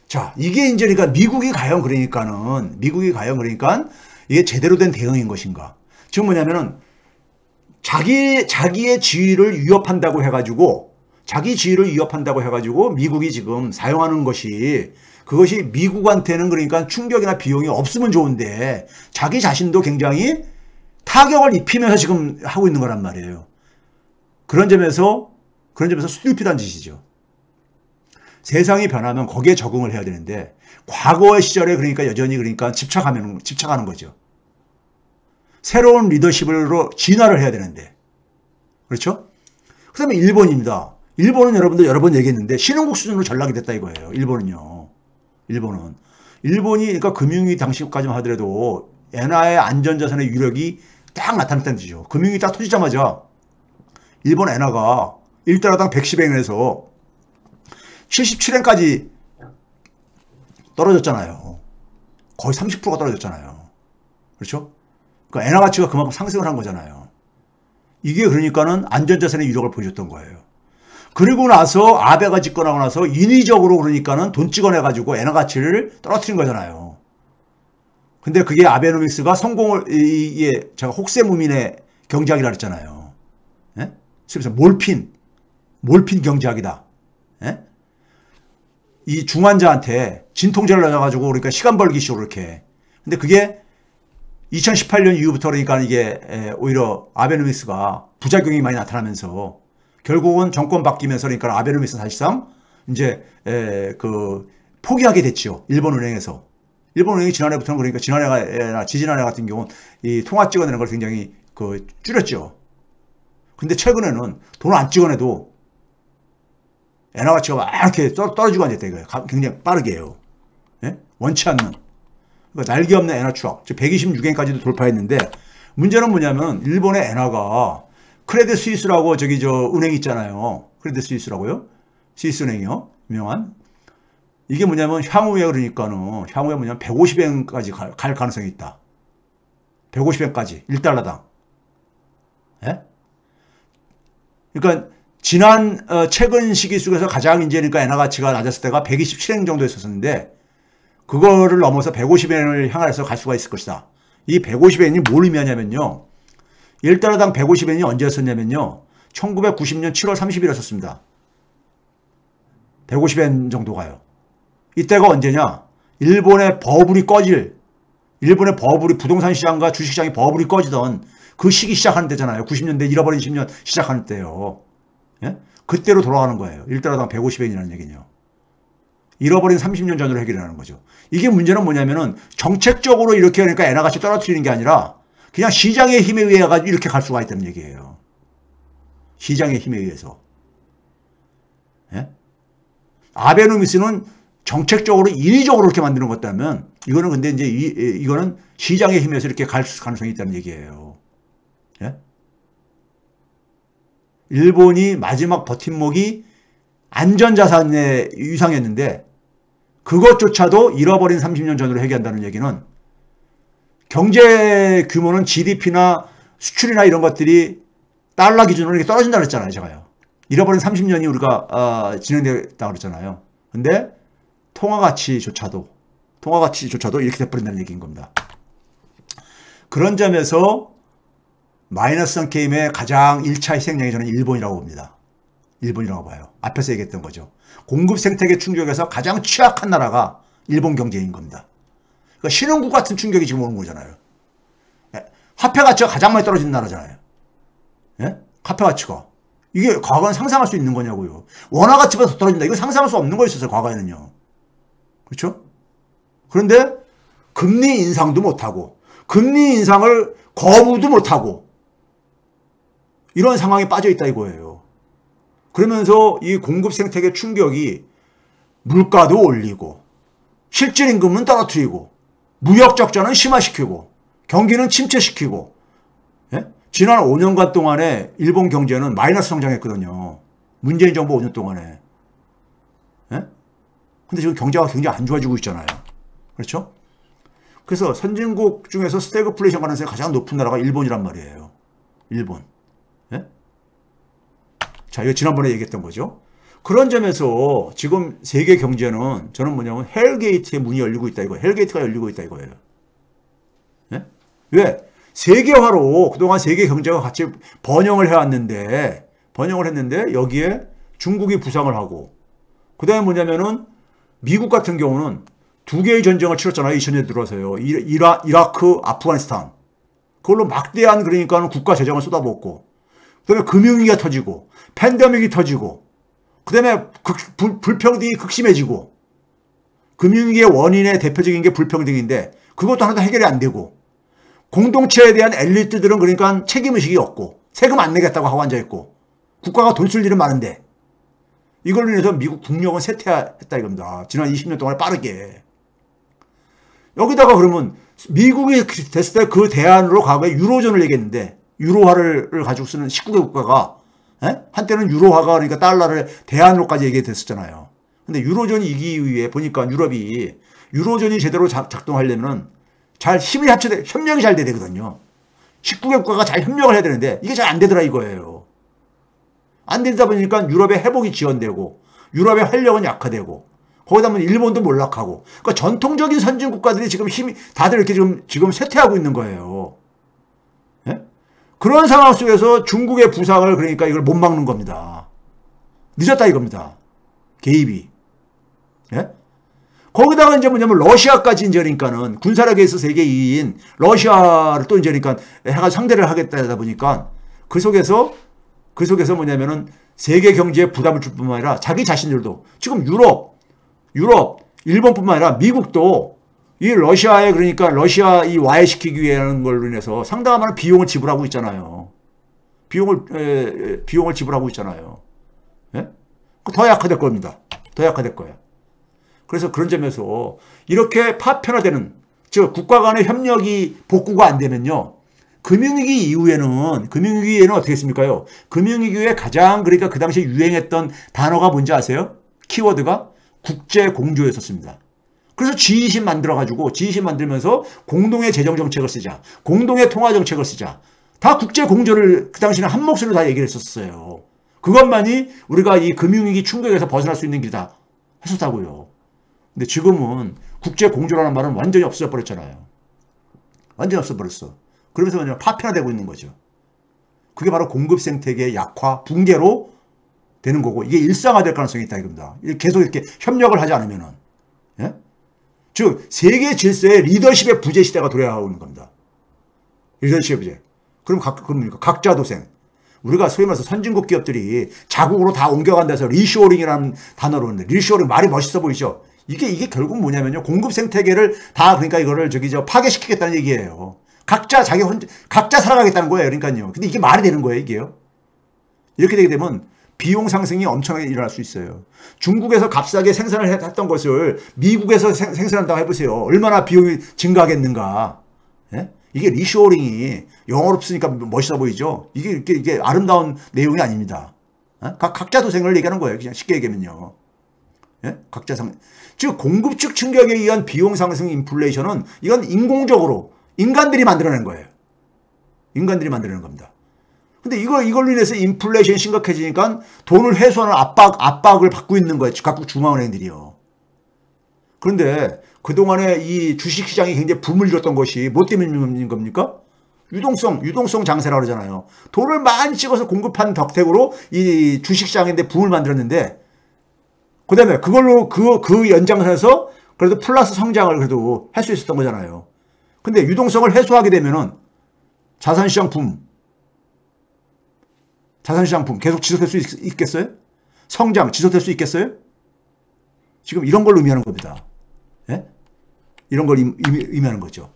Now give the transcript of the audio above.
자, 이게 이제 그러니까 미국이 과연 그러니까 이게 제대로 된 대응인 것인가. 지금 뭐냐면은 자기의 지위를 위협한다고 해가지고 미국이 지금 사용하는 것이 그것이 미국한테는 그러니까 충격이나 비용이 없으면 좋은데 자기 자신도 굉장히 타격을 입히면서 지금 하고 있는 거란 말이에요. 그런 점에서 스튜피드한 짓이죠. 세상이 변하면 거기에 적응을 해야 되는데 과거의 시절에 그러니까 여전히 그러니까 집착하는 거죠. 새로운 리더십으로 진화를 해야 되는데. 그렇죠? 그 다음에 일본입니다. 일본은 여러분들 여러 번 얘기했는데 신흥국 수준으로 전락이 됐다 이거예요. 일본이 그러니까 금융위 당시까지만 하더라도 엔화의 안전자산의 유력이 딱 나타났다는 뜻이죠. 금융위 딱 터지자마자 일본 엔화가 1달러당 110엔에서 77엔까지 떨어졌잖아요. 거의 30%가 떨어졌잖아요. 그렇죠? 그러니까 엔화 가치가 그만큼 상승을 한 거잖아요. 이게 그러니까는 안전자산의 유력을 보여줬던 거예요. 그리고 나서 아베가 집권하고 나서 인위적으로 그러니까는 돈 찍어내가지고 엔화 가치를 떨어뜨린 거잖아요. 근데 그게 아베노믹스가 이게 제가 혹세무민의 경제학이라 그랬잖아요. 예? 그래서 몰핀 경제학이다. 예? 이 중환자한테 진통제를 넣어가지고 그러니까 시간 벌기 식으로 이렇게. 근데 그게 2018년 이후부터 그러니까 이게 오히려 아베노믹스가 부작용이 많이 나타나면서 결국은 정권 바뀌면서 그러니까 아베노믹스 사실상 이제 포기하게 됐죠. 일본은행에서. 일본은행이 지난해부터는 그러니까 지지난해 같은 경우는 이 통화 찍어내는 걸 굉장히 줄였죠. 근데 최근에는 돈을 안 찍어내도 엔화 가치가 막 이렇게 떨어지고 앉았다 이거예요. 굉장히 빠르게 해요. 예? 원치 않는. 그러니까 날개 없는 엔화 추락. 126엔까지도 돌파했는데 문제는 뭐냐면 일본의 엔화가 크레딧 스위스라고 은행 있잖아요. 크레딧 스위스라고요. 스위스 은행이요. 유명한. 이게 뭐냐면 향후에 150엔까지 갈 가능성이 있다. 150엔까지 1달러당. 예? 그러니까 최근 시기 속에서 가장 이제 그러니까 엔화 가치가 낮았을 때가 127엔 정도 했었는데 그거를 넘어서 150엔을 향해서 갈 수가 있을 것이다. 이 150엔이 뭘 의미하냐면요. 1달러당 150엔이 언제였었냐면요. 1990년 7월 30일이었습니다. 150엔 정도 가요. 이때가 언제냐? 일본의 부동산 시장과 주식시장이 버블이 꺼지던 그 시기 시작하는 때잖아요. 90년대 잃어버린 10년 시작하는 때요. 예? 그때로 돌아가는 거예요. 1달러당 150엔이라는 얘기는요. 잃어버린 30년 전으로 해결하는 거죠. 이게 문제는 뭐냐면은 정책적으로 이렇게 그러니까 엔화 가치 떨어뜨리는 게 아니라 그냥 시장의 힘에 의해 가지고 이렇게 갈 수가 있다는 얘기예요. 시장의 힘에 의해서. 예? 아베노믹스는 정책적으로 인위적으로 이렇게 만드는 것다면 이거는 근데 이제 이거는 시장의 힘에서 이렇게 갈 가능성이 있다는 얘기예요. 예? 일본이 마지막 버팀목이 안전자산에 유상했는데 그것조차도 잃어버린 30년 전으로 회귀한다는 얘기는 경제 규모는 GDP나 수출이나 이런 것들이 달러 기준으로 이렇게 떨어진다고 했잖아요. 제가요. 잃어버린 30년이 우리가 진행됐다고 그랬잖아요. 근데 통화가치조차도 이렇게 돼버린다는 얘기인 겁니다. 그런 점에서 마이너스성 게임의 가장 1차 희생양이 저는 일본이라고 봅니다. 일본이라고 봐요. 앞에서 얘기했던 거죠. 공급 생태계 충격에서 가장 취약한 나라가 일본 경제인 겁니다. 그러니까 신흥국 같은 충격이 지금 오는 거잖아요. 화폐 가치가 가장 많이 떨어진 나라잖아요. 예? 화폐 가치가. 이게 과거는 상상할 수 있는 거냐고요. 원화 가치가 더 떨어진다. 이거 상상할 수 없는 거였었어요. 과거에는요. 그렇죠? 그런데 금리 인상도 못하고 금리 인상을 거부도 못하고 이런 상황에 빠져 있다 이거예요. 그러면서 이 공급 생태계 충격이 물가도 올리고 실질 임금은 떨어뜨리고 무역 적자는 심화시키고 경기는 침체시키고 예? 지난 5년간 동안에 일본 경제는 마이너스 성장했거든요. 문재인 정부 5년 동안에. 예? 근데 지금 경제가 굉장히 안 좋아지고 있잖아요. 그렇죠? 그래서 선진국 중에서 스태그플레이션 가능성이 가장 높은 나라가 일본이란 말이에요. 일본. 예? 자, 이거 지난번에 얘기했던 거죠. 그런 점에서 지금 세계 경제는 저는 뭐냐면 헬게이트의 문이 열리고 있다 이거예요. 헬게이트가 열리고 있다 이거예요. 네? 왜? 세계화로 그동안 세계 경제가 같이 번영을 했는데 여기에 중국이 부상을 하고 그 다음에 뭐냐면은 미국 같은 경우는 두 개의 전쟁을 치렀잖아요. 2000년에 들어서요. 이라크, 아프가니스탄. 그걸로 막대한 그러니까 국가 재정을 쏟아붓고 그 다음에 금융위기가 터지고 팬데믹이 터지고 그 다음에 불평등이 극심해지고 금융위기의 원인의 대표적인 게 불평등인데 그것도 하나도 해결이 안 되고 공동체에 대한 엘리트들은 그러니까 책임의식이 없고 세금 안 내겠다고 하고 앉아있고 국가가 돈 쓸 일은 많은데 이걸로 인해서 미국 국력은 쇠퇴했다 이겁니다. 지난 20년 동안 빠르게. 여기다가 그러면 미국이 됐을 때 그 대안으로 과거에 유로존을 얘기했는데 유로화를 가지고 쓰는 19개 국가가 한때는 유로화가 그러니까 달러를 대안으로까지 얘기됐었잖아요. 근데 유로존이 이기 위해 보니까 유로존이 제대로 작동하려면 잘 힘이 합쳐져 협력이 잘 돼야 되거든요. 19개 국가가 잘 협력을 해야 되는데 이게 잘 안 되더라 이거예요. 안 되다 보니까 유럽의 회복이 지연되고 유럽의 활력은 약화되고 거기다 보면 일본도 몰락하고 그러니까 전통적인 선진 국가들이 지금 힘이 다들 이렇게 지금 쇠퇴하고 있는 거예요. 예? 그런 상황 속에서 중국의 부상을 그러니까 이걸 못 막는 겁니다. 늦었다 이겁니다. 개입이. 예? 거기다가 이제 뭐냐면 러시아까지 이제 그러니까는 군사력에서 세계 2위인 러시아를 또 이제 그러니까 해가 상대를 하겠다 보니까 그 속에서 뭐냐면은 세계 경제에 부담을 줄 뿐만 아니라 자기 자신들도 지금 유럽, 일본뿐만 아니라 미국도 이 러시아에 그러니까 러시아 이 와해시키기 위한 걸로 인해서 상당한 비용을 지불하고 있잖아요. 비용을 지불하고 있잖아요. 예? 더 약화될 겁니다. 더 약화될 거예요. 그래서 그런 점에서 이렇게 파편화되는 즉 국가 간의 협력이 복구가 안 되면요. 금융위기 이후에는 어떻게 했습니까요? 금융위기 이후에 가장 그러니까 그 당시에 유행했던 단어가 뭔지 아세요? 키워드가 국제공조였었습니다. 그래서 G20 만들면서 공동의 재정정책을 쓰자. 공동의 통화정책을 쓰자. 다 국제공조를 그 당시에는 한 목소리로 다 얘기를 했었어요. 그것만이 우리가 이 금융위기 충격에서 벗어날 수 있는 길이다 했었다고요. 근데 지금은 국제공조라는 말은 완전히 없어져 버렸잖아요. 완전히 없어져 버렸어. 그러면서 그냥 파편화되고 있는 거죠. 그게 바로 공급 생태계의 약화, 붕괴로 되는 거고 이게 일상화될 가능성이 있다 이겁니다. 계속 이렇게 협력을 하지 않으면은. 예? 즉 세계 질서의 리더십의 부재 시대가 돌아가고 있는 겁니다. 리더십의 부재. 그럼 그러니까 각자 도생. 우리가 소위 말해서 선진국 기업들이 자국으로 다 옮겨간다 해서 리쇼어링이라는 단어로 하는데 리쇼어링 말이 멋있어 보이죠? 이게 결국 뭐냐면요. 공급 생태계를 다 그러니까 이거를 파괴시키겠다는 얘기예요. 각자 살아가겠다는 거예요. 그러니까요. 근데 이게 말이 되는 거예요, 이게요. 이렇게 되게 되면 비용 상승이 엄청나게 일어날 수 있어요. 중국에서 값싸게 생산을 했던 것을 미국에서 생산한다고 해보세요. 얼마나 비용이 증가하겠는가. 예? 이게 리쇼어링이 영어로 쓰니까 멋있어 보이죠? 이게 아름다운 내용이 아닙니다. 예? 각자 도생을 얘기하는 거예요. 그냥 쉽게 얘기하면요. 예? 즉 공급 측 충격에 의한 비용 상승 인플레이션은 이건 인공적으로 인간들이 만들어낸 거예요. 인간들이 만들어낸 겁니다. 근데 이걸로 인해서 인플레이션이 심각해지니까 돈을 회수하는 압박을 받고 있는 거예요. 각국 중앙은행들이요. 그런데 그동안에 이 주식시장이 굉장히 붐을 일었던 것이 뭐 때문인 겁니까? 유동성 장세라고 그러잖아요. 돈을 많이 찍어서 공급한 덕택으로 이 주식시장인데 붐을 만들었는데 그 다음에 그걸로 그 연장선에서 그래도 플러스 성장을 그래도 할 수 있었던 거잖아요. 근데 유동성을 해소하게 되면은 자산시장 붐 계속 지속될 수 있겠어요? 성장 지속될 수 있겠어요? 지금 이런 걸 의미하는 겁니다. 예? 이런 걸 의미하는 거죠.